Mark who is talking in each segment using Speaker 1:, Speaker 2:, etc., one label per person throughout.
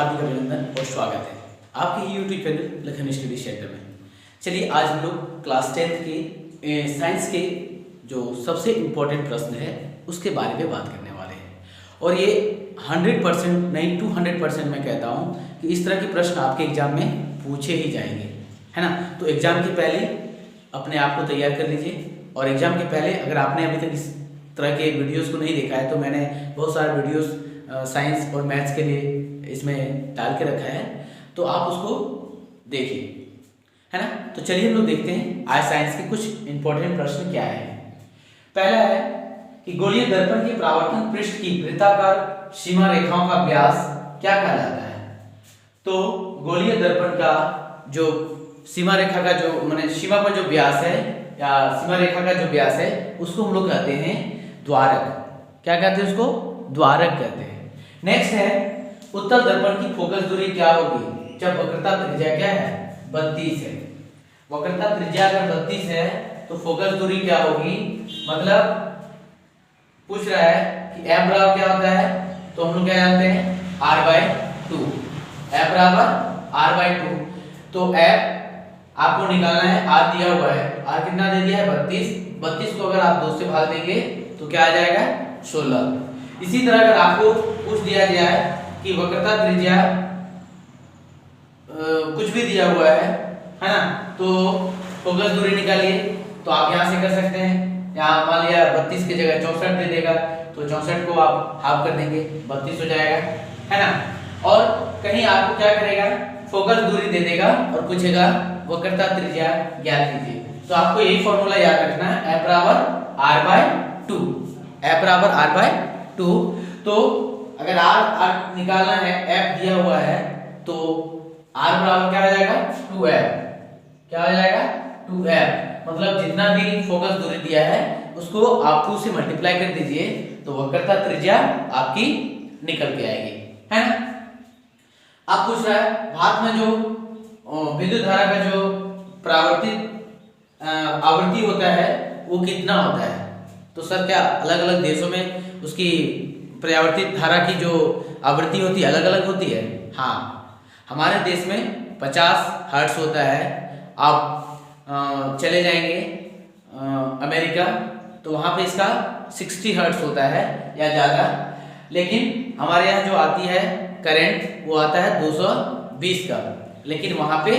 Speaker 1: हार्दिक अभिनंदन और स्वागत है आपके YouTube channel Lakhan study centre में। चलिए आज हम लोग क्लास 10th के साइंस के जो सबसे इम्पोर्टेंट प्रश्न है उसके बारे में बात करने वाले हैं। और ये 100% नहीं 200% मैं कहता हूँ कि इस तरह के प्रश्न आपके एग्जाम में पूछे ही जाएंगे, है ना। तो एग्जाम के पहले अपने आप को तैयार कर लीजिए। और एग्जाम के पहले अगर आपने अभी तक इस तरह के वीडियोस को नहीं देखा है तो मैंने बहुत सारे वीडियोस साइंस और मैथ्स के लिए इसमें डाल के रखा है, तो आप उसको देखिए, है ना। तो चलिए हम लोग देखते हैं आज साइंस के कुछ इंपॉर्टेंट प्रश्न क्या है। पहला है कि गोलीय दर्पण के परावर्तन पृष्ठ की वृत्ताकार सीमा रेखाओं का व्यास क्या कहलाता है। तो गोलीय दर्पण का जो सीमा रेखा का जो माने सीमा पर जो व्यास है या सीमा रेखा का जो व्यास है उसको हम लोग कहते हैं द्वारक। क्या कहते हैं उसको? द्वारक कहते हैं। नेक्स्ट है उत्तल दर्पण की फोकस दूरी क्या होगी जब वक्रता त्रिज्या क्या है 32 है। वक्रता त्रिज्या अगर 32 है तो फोकस दूरी क्या होगी, मतलब पूछ रहा है कि f बराबर क्या होता है, तो हम लोग क्या जानते हैं r/2। f बराबर r/2। तो f आपको निकालना है, r दिया हुआ है, r कितना दे दिया है 32। 32 को अगर आप 2 से भाग देंगे तो क्या आ जाएगा 16। इसी तरह अगर आपको पूछ दिया गया है कि वक्रता त्रिज्या कुछ भी दिया हुआ है ना, तो फोकस दूरी निकालिए। तो आप यहाँ से कर सकते हैं, यहाँ मान लिया 32 की जगह 64 दे देगा तो 64 को आप हाफ कर देंगे 32 हो जाएगा, है ना। और कहीं आपको क्या करेगा फोकस दूरी दे देगा और पूछेगा वक्रता त्रिज्या ज्ञात कीजिए। तो आपको यही फॉर्मूला याद रखना है, f बराबर r/2। f बराबर r/2। तो अगर r निकालना है, f दिया हुआ है तो r बराबर क्या आ जाएगा 2f। क्या आ जाएगा 2f। मतलब जितना भी फोकस दूरी दिया है उसको आप 2 से मल्टीप्लाई कर दीजिए तो वक्रता त्रिज्या आपकी निकल के आएगी, है ना। आप पूछ रहा है भाप में जो विद्युत धारा का जो परावर्तित आवृत्ति होता है वो कितना होता है। तो सर क्या अलग अलग देशों में उसकी परावर्तित धारा की जो आवृत्ति होती है अलग अलग होती है? हाँ, हमारे देश में 50 हर्ट्ज होता है। आप चले जाएंगे अमेरिका तो वहाँ पे इसका 60 हर्ट्ज होता है या ज़्यादा। लेकिन हमारे यहाँ जो आती है करंट वो आता है 220 का, लेकिन वहाँ पे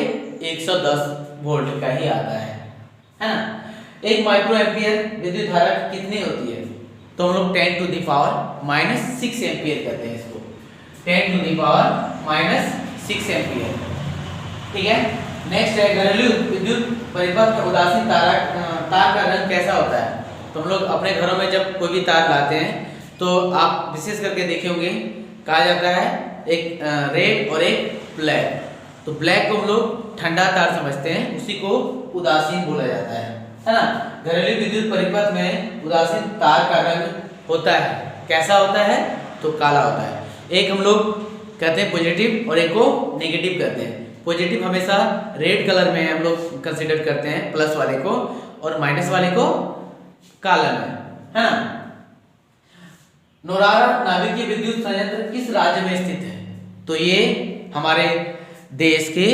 Speaker 1: 110 वोल्ट का ही आता है ना। 1 माइक्रो एम्पियर विद्युत धारा कितनी होती है? तो हम लोग 10⁻⁻6 एम्पियर कहते हैं इसको, 10⁻⁻6 एम्पियर। ठीक है। नेक्स्ट है घरेलू विद्युत परिपथ में उदासीन तार का रंग कैसा होता है। तो हम लोग अपने घरों में जब कोई भी तार लाते हैं तो आप विशेष करके देखे होंगे कहा जाता है एक रेड और एक ब्लैक। तो ब्लैक को हम लोग ठंडा तार समझते हैं, उसी को उदासीन बोला जाता है ना। घरेलू विद्युत परिपथ में उदासीन तार का रंग होता है कैसा होता है? तो काला होता है। एक हम लोग कहते हैं पॉजिटिव और एक को नेगेटिव कहते हैं। पॉजिटिव हमेशा रेड कलर में हम लोग कंसीडर करते हैं प्लस वाले को, और माइनस वाले को काला में, है ना। नौरारा नाभिकीय विद्युत संयंत्र किस राज्य में स्थित है? तो ये हमारे देश के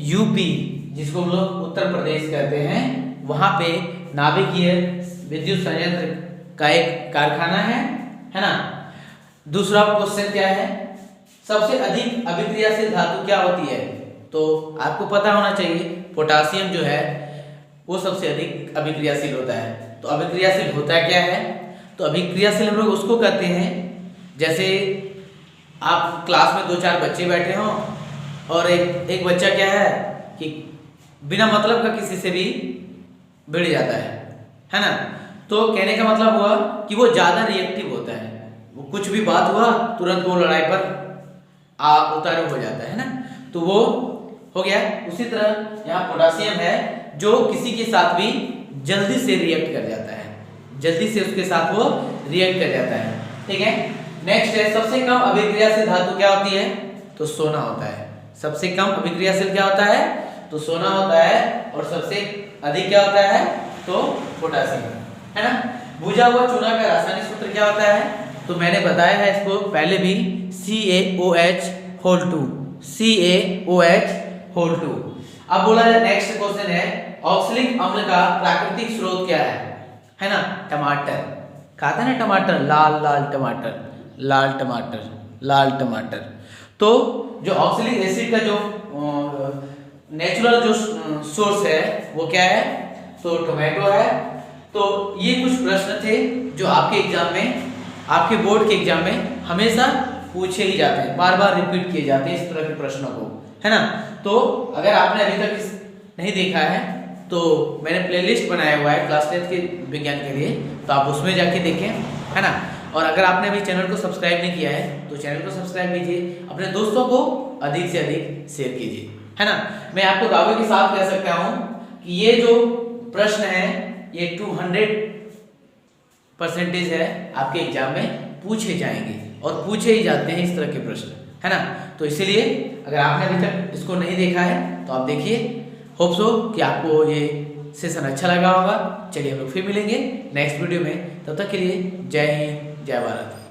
Speaker 1: यूपी, जिसको हम लोग उत्तर प्रदेश कहते हैं, वहां पे नाभिकीय विद्युत संयंत्र का एक कारखाना है ना। दूसरा क्वेश्चन क्या है, सबसे अधिक अभिक्रियाशील धातु क्या होती है? तो आपको पता होना चाहिए पोटासियम जो है वो सबसे अधिक अभिक्रियाशील होता है। तो अभिक्रियाशील होता क्या है? तो अभिक्रियाशील हम लोग उसको कहते हैं जैसे आप क्लास में 2-4 बच्चे बैठे हों और एक बच्चा क्या है कि बिना मतलब का किसी से भी भिड़ जाता है ना। तो कहने का मतलब हुआ कि वो ज़्यादा रिएक्टिव होता है, वो कुछ भी बात हुआ तुरंत वो लड़ाई पर उतारू हो जाता है ना। तो वो हो गया। उसी तरह यहाँ पोटासियम है जो किसी के साथ भी जल्दी से रिएक्ट कर जाता है, जल्दी से उसके साथ वो रिएक्ट कर जाता है। ठीक है। नेक्स्ट है सबसे कम अभिक्रियाशील धातु क्या होती है? तो सोना होता है। सबसे कम अभिक्रियाशील क्या होता है? तो सोना होता है। और सबसे अधिक क्या होता है? तो पोटासियम, है ना। भुजा हुआ चूना का रासायनिक सूत्र क्या होता है? तो मैंने बताया है इसको पहले भी, CaOH होल 2, CaOH होल 2। अब बोला जाए नेक्स्ट क्वेश्चन है ऑक्सैलिक अम्ल का प्राकृतिक स्रोत क्या है ना, टमाटर। कहा था ना टमाटर, लाल लाल टमाटर, लाल टमाटर, लाल टमाटर। तो जो ऑक्सैलिक एसिड का जो नेचुरल जो सोर्स है वो क्या है, तो टोमेटो है। तो ये कुछ प्रश्न थे जो आपके एग्जाम में, आपके बोर्ड के एग्जाम में हमेशा पूछे ही जाते हैं, बार बार रिपीट किए जाते हैं इस तरह के प्रश्नों को, है ना। तो अगर आपने अभी तक नहीं देखा है तो मैंने प्लेलिस्ट बनाया हुआ है क्लास 10 के विज्ञान के लिए, तो आप उसमें जाके देखें, है ना। और अगर आपने अभी चैनल को सब्सक्राइब नहीं किया है तो चैनल को सब्सक्राइब कीजिए, अपने दोस्तों को अधिक से अधिक शेयर कीजिए, है ना। मैं आपको दावे के साथ कह सकता हूँ कि ये जो प्रश्न है ये 200% है, आपके एग्जाम में पूछे जाएंगे और पूछे ही जाते हैं इस तरह के प्रश्न, है ना। तो इसीलिए अगर आपने अभी तक इसको नहीं देखा है तो आप देखिए। होप सो कि आपको ये सेशन अच्छा लगा होगा। चलिए हम लोग फिर मिलेंगे नेक्स्ट वीडियो में, तब तक के लिए जय हिंद जय भारत।